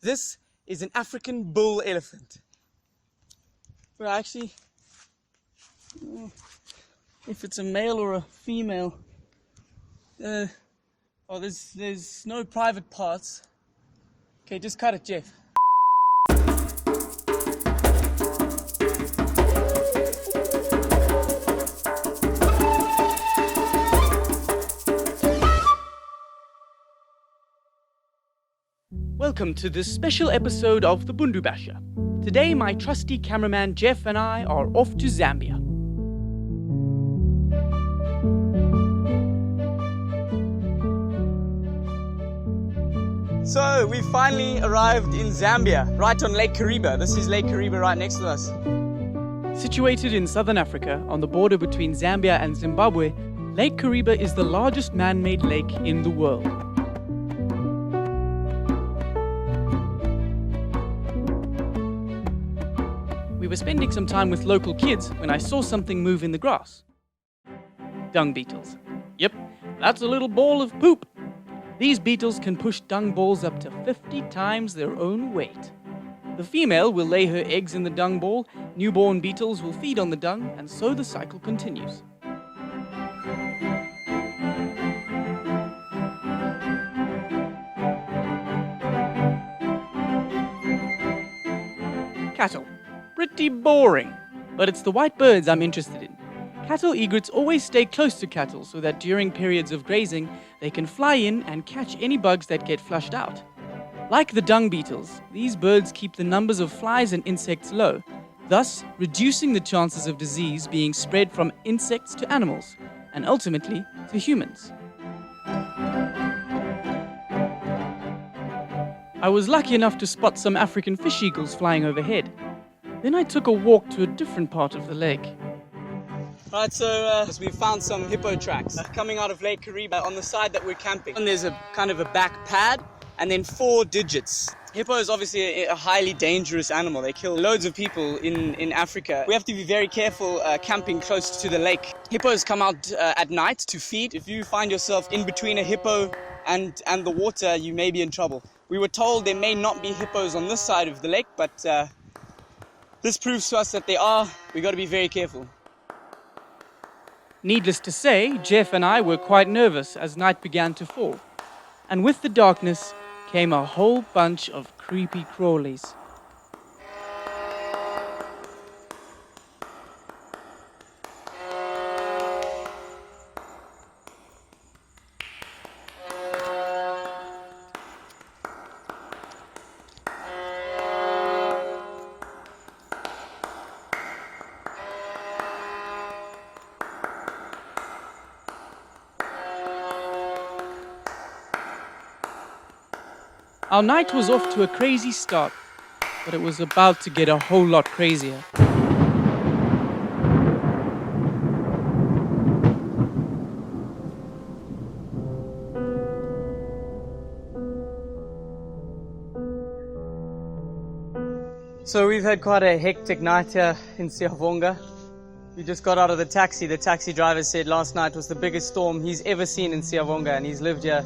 This is an African bull elephant. Well, actually, if it's a male or a female, there's no private parts. Okay, just cut it, Geoff. Welcome to this special episode of the Bundu Basher. Today, my trusty cameraman Geoff and I are off to Zambia. So, we finally arrived in Zambia, right on Lake Kariba. This is Lake Kariba right next to us. Situated in southern Africa, on the border between Zambia and Zimbabwe, Lake Kariba is the largest man-made lake in the world. We were spending some time with local kids when I saw something move in the grass. Dung beetles. Yep, that's a little ball of poop. These beetles can push dung balls up to 50 times their own weight. The female will lay her eggs in the dung ball, newborn beetles will feed on the dung, and so the cycle continues. Cattle. Pretty boring, but it's the white birds I'm interested in. Cattle egrets always stay close to cattle so that during periods of grazing, they can fly in and catch any bugs that get flushed out. Like the dung beetles, these birds keep the numbers of flies and insects low, thus reducing the chances of disease being spread from insects to animals, and ultimately to humans. I was lucky enough to spot some African fish eagles flying overhead. Then I took a walk to a different part of the lake. Right, so we found some hippo tracks coming out of Lake Kariba on the side that we're camping. And there's a kind of a back pad and then 4 digits. Hippo is obviously a highly dangerous animal. They kill loads of people in Africa. We have to be very careful camping close to the lake. Hippos come out at night to feed. If you find yourself in between a hippo and the water, you may be in trouble. We were told there may not be hippos on this side of the lake, but this proves to us that they are. We've got to be very careful. Needless to say, Geoff and I were quite nervous as night began to fall. And with the darkness came a whole bunch of creepy crawlies. Our night was off to a crazy start, but it was about to get a whole lot crazier. So we've had quite a hectic night here in Siyavonga. We just got out of the taxi. The taxi driver said last night was the biggest storm he's ever seen in Siyavonga, and he's lived here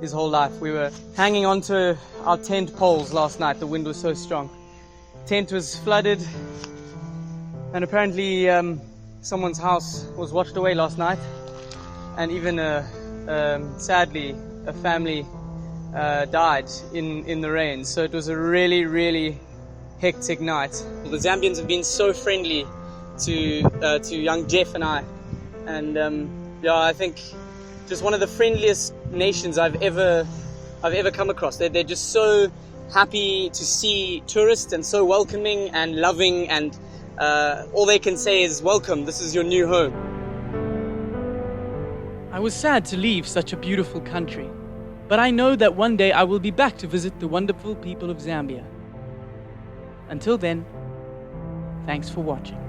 his whole life. We were hanging onto our tent poles last night. The wind was so strong. Tent was flooded, and apparently someone's house was washed away last night, and even sadly a family died in the rain. So it was a really, really hectic night. The Zambians have been so friendly to young Geoff and I, and I think just one of the friendliest nations I've ever come across. They're just so happy to see tourists and so welcoming and loving, and all they can say is welcome, this is your new home. I was sad to leave such a beautiful country, but I know that one day I will be back to visit the wonderful people of Zambia. Until then, thanks for watching.